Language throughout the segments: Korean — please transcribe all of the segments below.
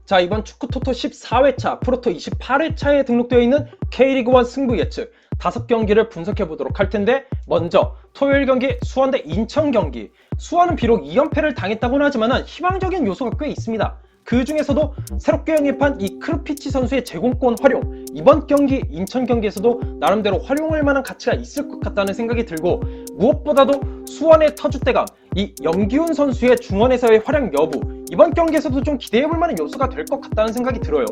자, 이번 축구토토 14회차, 프로토 28회차에 등록되어 있는 K리그1 승부 예측 5경기를 분석해보도록 할 텐데, 먼저 토요일 경기 수원 대 인천 경기. 수원은 비록 2연패를 당했다고는 하지만 희망적인 요소가 꽤 있습니다. 그 중에서도 새롭게 영입한 이 크루피치 선수의 제공권 활용, 이번 경기 인천 경기에서도 나름대로 활용할 만한 가치가 있을 것 같다는 생각이 들고, 무엇보다도 수원의 터줏대감 이 염기훈 선수의 중원에서의 활약 여부, 이번 경기에서도 좀 기대해볼 만한 요소가 될 것 같다는 생각이 들어요.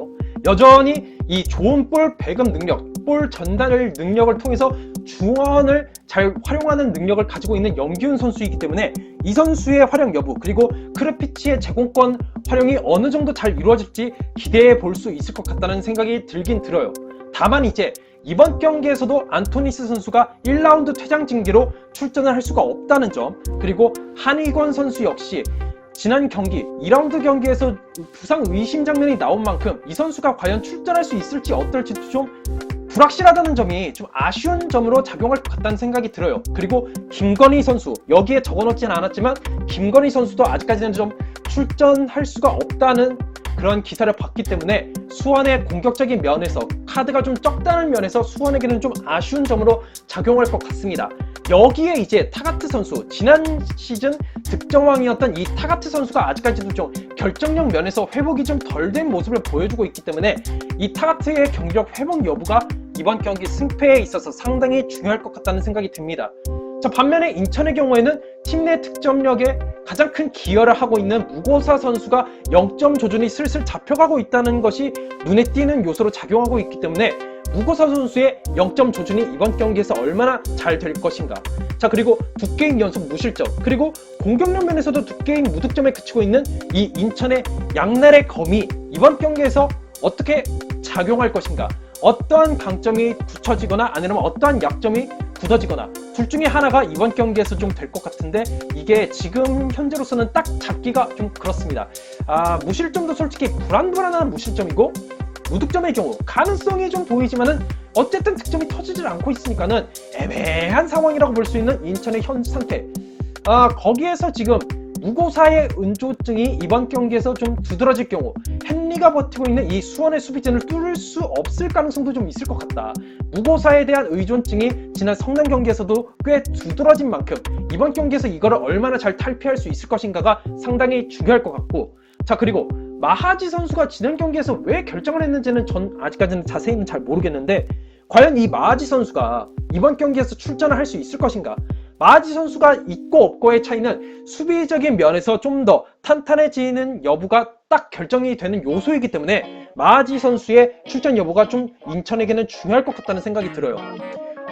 여전히 이 좋은 볼 배급 능력, 볼 전달 능력을 통해서 중원을 잘 활용하는 능력을 가지고 있는 염기훈 선수이기 때문에 이 선수의 활약 여부, 그리고 크루피치의 제공권 활용이 어느 정도 잘 이루어질지 기대해 볼 수 있을 것 같다는 생각이 들긴 들어요. 다만 이제 이번 경기에서도 안토니스 선수가 1라운드 퇴장 징계로 출전을 할 수가 없다는 점, 그리고 한희권 선수 역시 지난 경기 2라운드 경기에서 부상 의심 장면이 나온 만큼 이 선수가 과연 출전할 수 있을지 어떨지도 좀 불확실하다는 점이 좀 아쉬운 점으로 작용할 것 같다는 생각이 들어요. 그리고 김건희 선수, 여기에 적어놓지는 않았지만 김건희 선수도 아직까지는 좀 출전할 수가 없다는 그런 기사를 봤기 때문에 수원의 공격적인 면에서 카드가 좀 적다는 면에서 수원에게는 좀 아쉬운 점으로 작용할 것 같습니다. 여기에 이제 타가트 선수, 지난 시즌 득점왕이었던 이 타가트 선수가 아직까지도 좀 결정력 면에서 회복이 좀 덜 된 모습을 보여주고 있기 때문에 이 타가트의 경기력 회복 여부가 이번 경기 승패에 있어서 상당히 중요할 것 같다는 생각이 듭니다. 자, 반면에 인천의 경우에는 팀 내 득점력에 가장 큰 기여를 하고 있는 무고사 선수가 0점 조준이 슬슬 잡혀가고 있다는 것이 눈에 띄는 요소로 작용하고 있기 때문에 무고사 선수의 0점 조준이 이번 경기에서 얼마나 잘 될 것인가. 자, 그리고 2게임 연속 무실점, 그리고 공격력 면에서도 2게임 무득점에 그치고 있는 이 인천의 양날의 검이 이번 경기에서 어떻게 작용할 것인가. 어떠한 강점이 굳혀지거나 아니면 어떠한 약점이 굳어지거나 둘 중에 하나가 이번 경기에서 좀 될 것 같은데, 이게 지금 현재로서는 딱 잡기가 좀 그렇습니다. 무실점도 솔직히 불안불안한 무실점이고, 무득점의 경우 가능성이 좀 보이지만은 어쨌든 득점이 터지질 않고 있으니까는 애매한 상황이라고 볼 수 있는 인천의 현 상태. 거기에서 지금 무고사의 은조증이 이번 경기에서 좀 두드러질 경우 헨리가 버티고 있는 이 수원의 수비진을 뚫을 수 없을 가능성도 좀 있을 것 같다. 무고사에 대한 의존증이 지난 성남 경기에서도 꽤 두드러진 만큼 이번 경기에서 이거를 얼마나 잘 탈피할 수 있을 것인가가 상당히 중요할 것 같고, 자, 그리고 마하지 선수가 지난 경기에서 왜 결정을 했는지는 전 아직까지는 자세히는 잘 모르겠는데, 과연 이 마하지 선수가 이번 경기에서 출전을 할 수 있을 것인가. 마하지 선수가 있고 없고의 차이는 수비적인 면에서 좀 더 탄탄해지는 여부가 딱 결정이 되는 요소이기 때문에 마하지 선수의 출전 여부가 좀 인천에게는 중요할 것 같다는 생각이 들어요.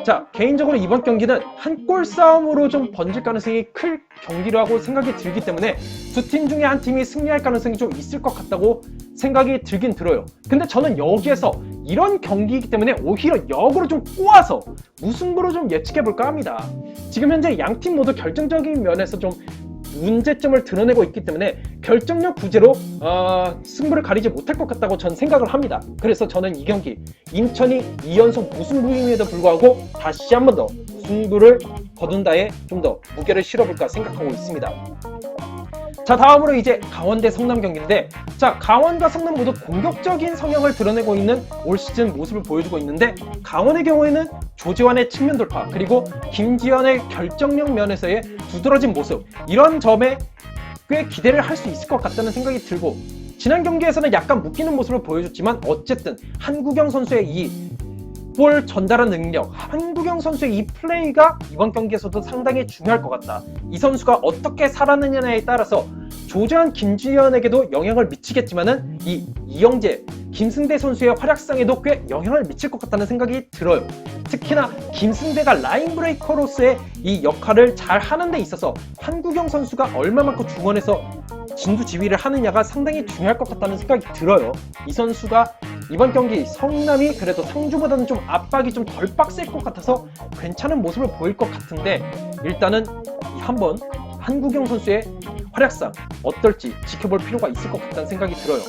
자, 개인적으로 이번 경기는 한 골 싸움으로 좀 번질 가능성이 클 경기라고 생각이 들기 때문에 두 팀 중에 한 팀이 승리할 가능성이 좀 있을 것 같다고 생각이 들긴 들어요. 근데 저는 여기에서 이런 경기이기 때문에 오히려 역으로 좀 꼬아서 무승부로 좀 예측해볼까 합니다. 지금 현재 양 팀 모두 결정적인 면에서 좀 문제점을 드러내고 있기 때문에 결정력 부재로 승부를 가리지 못할 것 같다고 전 생각을 합니다. 그래서 저는 이 경기 인천이 2연속 무승부임에도 불구하고 다시 한 번 더 승부를 거둔다에 좀 더 무게를 실어볼까 생각하고 있습니다. 자, 다음으로 이제 강원 대 성남 경기인데, 자, 강원과 성남 모두 공격적인 성향을 드러내고 있는 올 시즌 모습을 보여주고 있는데, 강원의 경우에는 조지환의 측면 돌파, 그리고 김지현의 결정력 면에서의 두드러진 모습, 이런 점에 꽤 기대를 할 수 있을 것 같다는 생각이 들고, 지난 경기에서는 약간 묶이는 모습을 보여줬지만 어쨌든 한국영 선수의 이 볼 전달한 능력, 한국영 선수의 이 플레이가 이번 경기에서도 상당히 중요할 것 같다. 이 선수가 어떻게 살아느냐에 따라서 조지환, 김지현에게도 영향을 미치겠지만은 이 이영재, 김승대 선수의 활약상에도 꽤 영향을 미칠 것 같다는 생각이 들어요. 특히나 김승대가 라인 브레이커로서의 이 역할을 잘 하는 데 있어서 한국영 선수가 얼마만큼 중원에서 진두지휘를 하느냐가 상당히 중요할 것 같다는 생각이 들어요. 이 선수가 이번 경기 성남이 그래도 상주보다는 좀 압박이 좀 덜 빡셀 것 같아서 괜찮은 모습을 보일 것 같은데, 일단은 한번 한국영 선수의 활약상 어떨지 지켜볼 필요가 있을 것 같다는 생각이 들어요.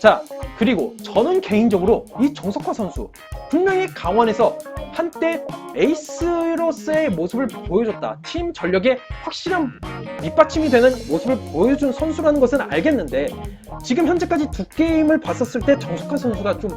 자, 그리고 저는 개인적으로 이 정석화 선수, 분명히 강원에서 한때 에이스로서의 모습을 보여줬다. 팀 전력에 확실한 밑받침이 되는 모습을 보여준 선수라는 것은 알겠는데 지금 현재까지 두 게임을 봤었을 때 정석화 선수가 좀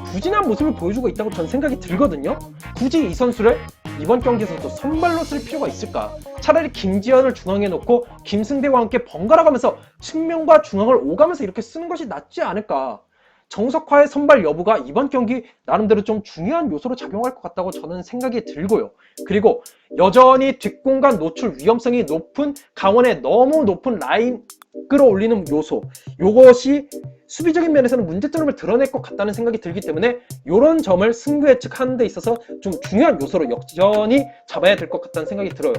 부진한 모습을 보여주고 있다고 전 생각이 들거든요. 굳이 이 선수를 이번 경기에서도 선발로 쓸 필요가 있을까? 차라리 김지현을 중앙에 놓고 김승대와 함께 번갈아 가면서 측면과 중앙을 오가면서 이렇게 쓰는 것이 낫지 않을까? 정석화의 선발 여부가 이번 경기 나름대로 좀 중요한 요소로 작용할 것 같다고 저는 생각이 들고요. 그리고 여전히 뒷공간 노출 위험성이 높은 강원의 너무 높은 라인 끌어올리는 요소, 요것이 수비적인 면에서는 문제점을 드러낼 것 같다는 생각이 들기 때문에 이런 점을 승부 예측하는 데 있어서 좀 중요한 요소로 여전히 잡아야 될 것 같다는 생각이 들어요.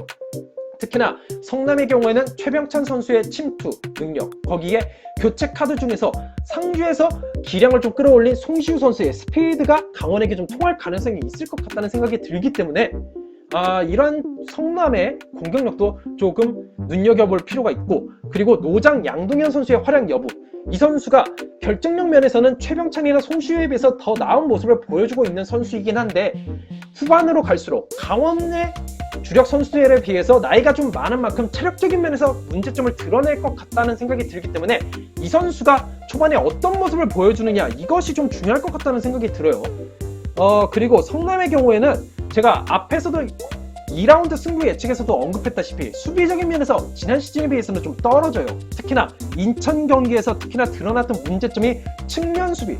특히나 성남의 경우에는 최병찬 선수의 침투 능력, 거기에 교체 카드 중에서 상주에서 기량을 좀 끌어올린 송시우 선수의 스피드가 강원에게 좀 통할 가능성이 있을 것 같다는 생각이 들기 때문에 이런 성남의 공격력도 조금 눈여겨볼 필요가 있고, 그리고 노장 양동현 선수의 활약 여부, 이 선수가 결정력 면에서는 최병찬이나 송시우에 비해서 더 나은 모습을 보여주고 있는 선수이긴 한데 후반으로 갈수록 강원의 주력 선수들에 비해서 나이가 좀 많은 만큼 체력적인 면에서 문제점을 드러낼 것 같다는 생각이 들기 때문에 이 선수가 초반에 어떤 모습을 보여주느냐, 이것이 좀 중요할 것 같다는 생각이 들어요. 그리고 성남의 경우에는 제가 앞에서도 2라운드 승부 예측에서도 언급했다시피 수비적인 면에서 지난 시즌에 비해서는 좀 떨어져요. 특히나 인천 경기에서 특히나 드러났던 문제점이 측면 수비.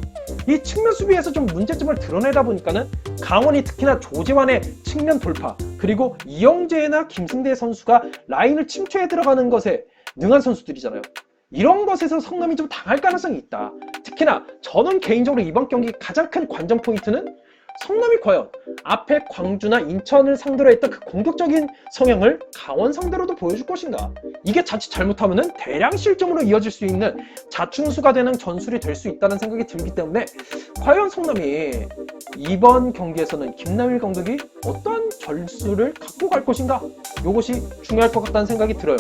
이 측면 수비에서 좀 문제점을 드러내다 보니까는 강원이 특히나 조재환의 측면 돌파, 그리고 이영재나 김승대 선수가 라인을 침투해 들어가는 것에 능한 선수들이잖아요. 이런 것에서 성남이 좀 당할 가능성이 있다. 특히나 저는 개인적으로 이번 경기 가장 큰 관전 포인트는 성남이 과연 앞에 광주나 인천을 상대로 했던 그 공격적인 성향을 강원 상대로도 보여줄 것인가. 이게 자칫 잘못하면 대량 실점으로 이어질 수 있는 자충수가 되는 전술이 될 수 있다는 생각이 들기 때문에 과연 성남이 이번 경기에서는 김남일 감독이 어떤 전술을 갖고 갈 것인가, 이것이 중요할 것 같다는 생각이 들어요.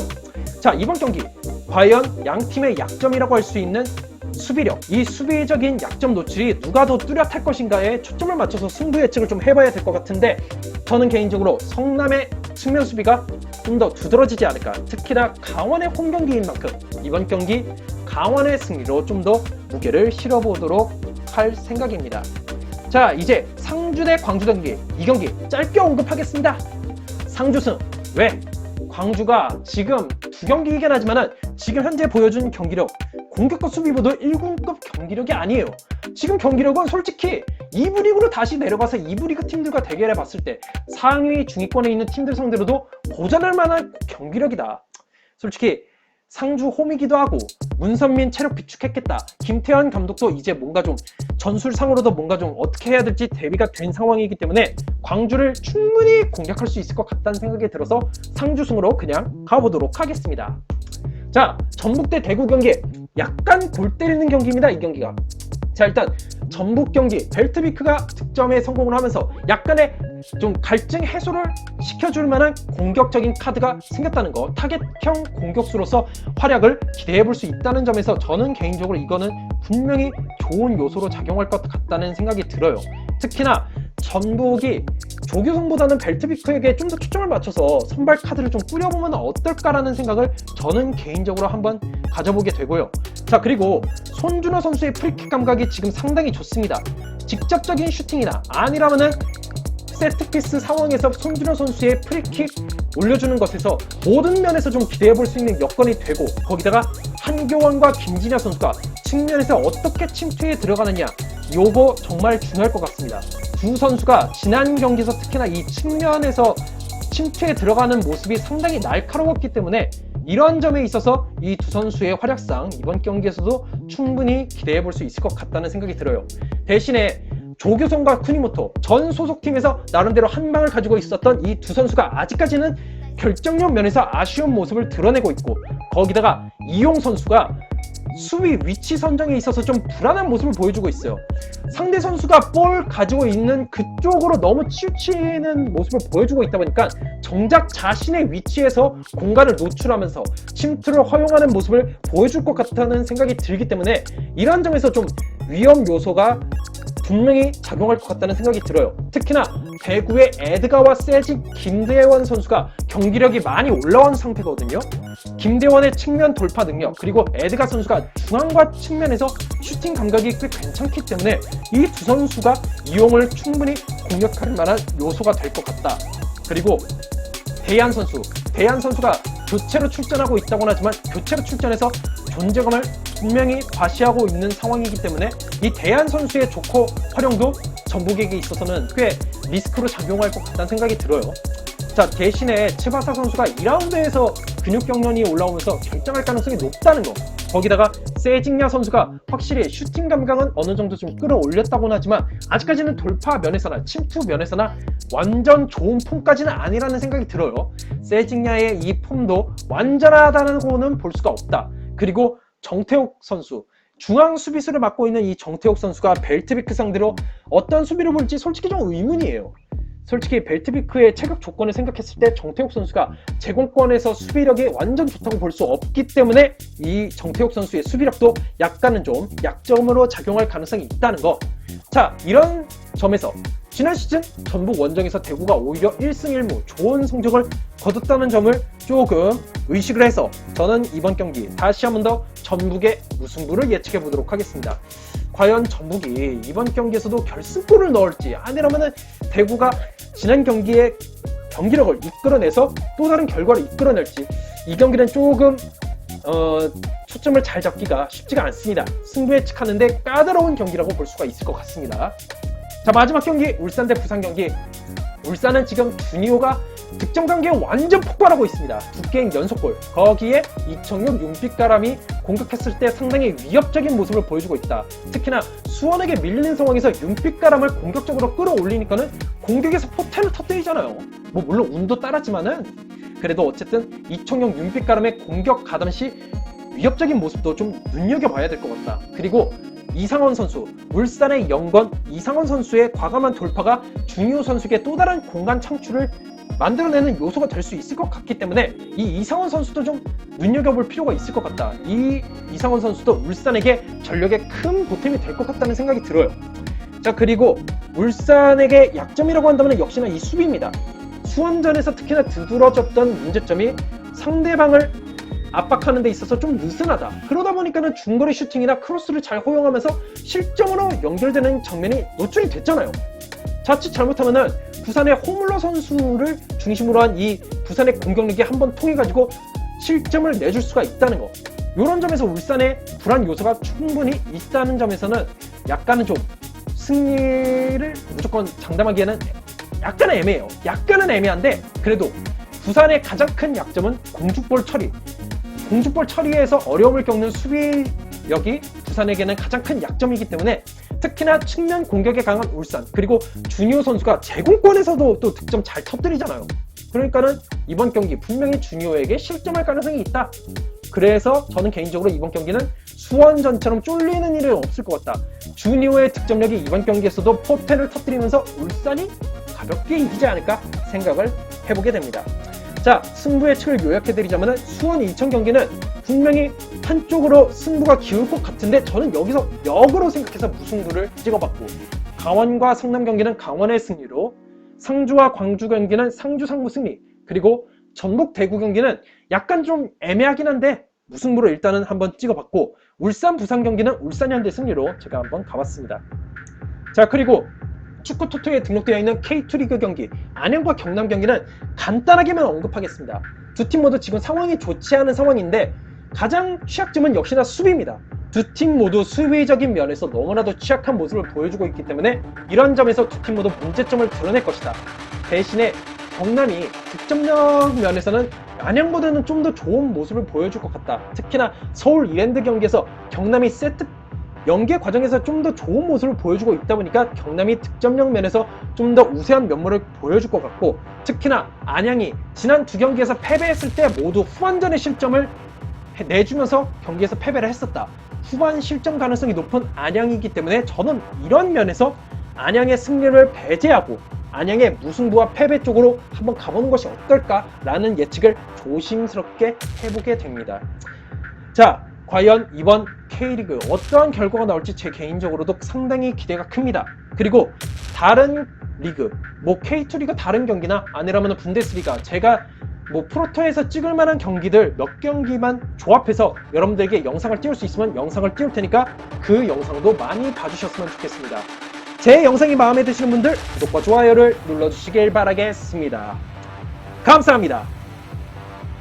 자, 이번 경기 과연 양 팀의 약점이라고 할 수 있는 수비력, 이 수비적인 약점 노출이 누가 더 뚜렷할 것인가에 초점을 맞춰서 승부 예측을 좀 해봐야 될 것 같은데 저는 개인적으로 성남의 측면 수비가 좀 더 두드러지지 않을까. 특히나 강원의 홈 경기인 만큼 이번 경기 강원의 승리로 좀 더 무게를 실어보도록 할 생각입니다. 자, 이제 상주 대 광주 경기, 이 경기 짧게 언급하겠습니다. 상주승. 왜? 광주가 지금 두 경기 이긴 하지만은 지금 현재 보여준 경기력, 공격과 수비보다 1군급 경기력이 아니에요. 지금 경기력은 솔직히 2부 리그로 다시 내려가서 2부 리그 팀들과 대결해 봤을 때 상위 중위권에 있는 팀들 상대로도 고전할 만한 경기력이다. 솔직히 상주 홈이기도 하고 문선민 체력 비축했겠다. 김태현 감독도 이제 뭔가 좀 전술상으로도 뭔가 좀 어떻게 해야 될지 대비가 된 상황이기 때문에 광주를 충분히 공략할 수 있을 것 같다는 생각이 들어서 상주승으로 그냥 가보도록 하겠습니다. 자, 전북 대 대구 경기, 약간 골 때리는 경기입니다. 이 경기가. 자, 일단 전북 경기 벨트비크가 득점에 성공을 하면서 약간의 좀 갈증 해소를 시켜줄 만한 공격적인 카드가 생겼다는 거, 타겟형 공격수로서 활약을 기대해 볼 수 있다는 점에서 저는 개인적으로 이거는 분명히 좋은 요소로 작용할 것 같다는 생각이 들어요. 특히나 전북이 조규성보다는 벨트비크에게 좀 더 초점을 맞춰서 선발 카드를 좀 꾸려보면 어떨까라는 생각을 저는 개인적으로 한번 가져보게 되고요. 자, 그리고 손준호 선수의 프리킥 감각이 지금 상당히 좋습니다. 직접적인 슈팅이나 아니라면은 세트피스 상황에서 손준호 선수의 프리킥 올려주는 것에서 모든 면에서 좀 기대해 볼 수 있는 여건이 되고, 거기다가 한교원과 김진야 선수가 측면에서 어떻게 침투에 들어가느냐, 요거 정말 중요할 것 같습니다. 두 선수가 지난 경기에서 특히나 이 측면에서 침투에 들어가는 모습이 상당히 날카로웠기 때문에 이런 점에 있어서 이 두 선수의 활약상 이번 경기에서도 충분히 기대해 볼 수 있을 것 같다는 생각이 들어요. 대신에 조규성과 쿠니모토 전 소속팀에서 나름대로 한 방을 가지고 있었던 이 두 선수가 아직까지는 결정력 면에서 아쉬운 모습을 드러내고 있고, 거기다가 이용 선수가 수비 위치 선정에 있어서 좀 불안한 모습을 보여주고 있어요. 상대 선수가 볼 가지고 있는 그쪽으로 너무 치우치는 모습을 보여주고 있다 보니까 정작 자신의 위치에서 공간을 노출하면서 침투를 허용하는 모습을 보여줄 것 같다는 생각이 들기 때문에 이런 점에서 좀 위험 요소가 분명히 작용할 것 같다는 생각이 들어요. 특히나 대구의 에드가와 세징 김대원 선수가 경기력이 많이 올라온 상태거든요. 김대원의 측면 돌파 능력, 그리고 에드가 선수가 중앙과 측면에서 슈팅 감각이 꽤 괜찮기 때문에 이 두 선수가 이용을 충분히 공략할 만한 요소가 될 것 같다. 그리고 대한 선수가 교체로 출전하고 있다고는 하지만 교체로 출전해서 존재감을 분명히 과시하고 있는 상황이기 때문에 이 대한 선수의 조커 활용도 전북에게 있어서는 꽤 리스크로 작용할 것 같다는 생각이 들어요. 자, 대신에 츠바사 선수가 2라운드에서 근육 경련이 올라오면서 결정할 가능성이 높다는 거. 거기다가 세징야 선수가 확실히 슈팅 감각은 어느 정도 좀 끌어올렸다고는 하지만 아직까지는 돌파 면에서나 침투 면에서나 완전 좋은 폼까지는 아니라는 생각이 들어요. 세징야의 이 폼도 완전하다고는 볼 수가 없다. 그리고 정태욱 선수, 중앙 수비수를 맡고 있는 이 정태욱 선수가 벨트비크 상대로 어떤 수비를 볼지 솔직히 좀 의문이에요. 솔직히 벨트비크의 체격 조건을 생각했을 때 정태욱 선수가 제공권에서 수비력이 완전 좋다고 볼 수 없기 때문에 이 정태욱 선수의 수비력도 약간은 좀 약점으로 작용할 가능성이 있다는 거. 자, 이런 점에서 지난 시즌 전북 원정에서 대구가 오히려 1승 1무 좋은 성적을 거뒀다는 점을 조금 의식을 해서 저는 이번 경기 다시 한 번 더 전북의 무승부를 예측해 보도록 하겠습니다. 과연 전북이 이번 경기에서도 결승골을 넣을지, 아니라면은 대구가 지난 경기의 경기력을 이끌어내서 또 다른 결과를 이끌어낼지, 이 경기는 조금 초점을 잘 잡기가 쉽지가 않습니다. 승부 예측하는데 까다로운 경기라고 볼 수가 있을 것 같습니다. 자, 마지막 경기 울산 대 부산 경기. 울산은 지금 주니오가 득점 관계에 완전 폭발하고 있습니다. 두 게임 연속골, 거기에 이청용, 윤빛가람이 공격했을 때 상당히 위협적인 모습을 보여주고 있다. 특히나 수원에게 밀리는 상황에서 윤빛가람을 공격적으로 끌어올리니까는 공격에서 포텐을 터뜨리잖아요. 뭐 물론 운도 따랐지만은 그래도 어쨌든 이청용, 윤빛가람의 공격 가담 시 위협적인 모습도 좀 눈여겨봐야 될 것 같다. 그리고 이상원 선수, 울산의 영건 이상원 선수의 과감한 돌파가 주니오 선수에게 또 다른 공간 창출을 만들어내는 요소가 될 수 있을 것 같기 때문에 이 이상원 선수도 좀 눈여겨볼 필요가 있을 것 같다. 이 이상원 선수도 울산에게 전력의 큰 보탬이 될 것 같다는 생각이 들어요. 자, 그리고 울산에게 약점이라고 한다면 역시나 이 수비입니다. 수원전에서 특히나 두드러졌던 문제점이 상대방을 압박하는 데 있어서 좀 느슨하다. 그러다 보니까는 중거리 슈팅이나 크로스를 잘 허용하면서 실점으로 연결되는 장면이 노출이 됐잖아요. 자칫 잘못하면은 부산의 호물러 선수를 중심으로 한 이 부산의 공격력이 한번 통해가지고 실점을 내줄 수가 있다는 거. 이런 점에서 울산의 불안 요소가 충분히 있다는 점에서는 약간은 좀 승리를 무조건 장담하기에는 약간은 애매해요. 약간은 애매한데 그래도 부산의 가장 큰 약점은 공중볼 처리. 공중볼 처리에서 어려움을 겪는 수비력이 부산에게는 가장 큰 약점이기 때문에 특히나 측면 공격에 강한 울산, 그리고 주니오 선수가 제공권에서도 또 득점 잘 터뜨리잖아요. 그러니까는 이번 경기 분명히 주니오에게 실점할 가능성이 있다. 그래서 저는 개인적으로 이번 경기는 수원전처럼 쫄리는 일은 없을 것 같다. 주니오의 득점력이 이번 경기에서도 포텐을 터뜨리면서 울산이 가볍게 이기지 않을까 생각을 해보게 됩니다. 자, 승부의 측을 요약해드리자면 수원 인천 경기는 분명히 한쪽으로 승부가 기울 것 같은데 저는 여기서 역으로 생각해서 무승부를 찍어봤고, 강원과 성남 경기는 강원의 승리로, 상주와 광주 경기는 상주 상무 승리, 그리고 전북 대구 경기는 약간 좀 애매하긴 한데 무승부로 일단은 한번 찍어봤고, 울산 부산 경기는 울산 현대 승리로 제가 한번 가봤습니다. 자, 그리고 축구 토토에 등록되어 있는 K2 리그 경기 안양과 경남 경기는 간단하게만 언급하겠습니다. 두 팀 모두 지금 상황이 좋지 않은 상황인데 가장 취약점은 역시나 수비입니다. 두 팀 모두 수비적인 면에서 너무나도 취약한 모습을 보여주고 있기 때문에 이런 점에서 두 팀 모두 문제점을 드러낼 것이다. 대신에 경남이 득점력 면에서는 안양보다는 좀 더 좋은 모습을 보여줄 것 같다. 특히나 서울 이랜드 경기에서 경남이 세트 연계 과정에서 좀 더 좋은 모습을 보여주고 있다 보니까 경남이 득점력 면에서 좀 더 우세한 면모를 보여줄 것 같고, 특히나 안양이 지난 두 경기에서 패배했을 때 모두 후반전에 실점을 내주면서 경기에서 패배를 했었다. 후반 실점 가능성이 높은 안양이기 때문에 저는 이런 면에서 안양의 승리를 배제하고 안양의 무승부와 패배 쪽으로 한번 가보는 것이 어떨까라는 예측을 조심스럽게 해보게 됩니다. 자, 과연 이번 K리그 어떠한 결과가 나올지 제 개인적으로도 상당히 기대가 큽니다. 그리고 다른 리그, 뭐 K2 리그 다른 경기나 아니라면 분데스리가 제가 뭐 프로토에서 찍을 만한 경기들 몇 경기만 조합해서 여러분들에게 영상을 띄울 수 있으면 영상을 띄울 테니까 그 영상도 많이 봐주셨으면 좋겠습니다. 제 영상이 마음에 드시는 분들 구독과 좋아요를 눌러주시길 바라겠습니다. 감사합니다.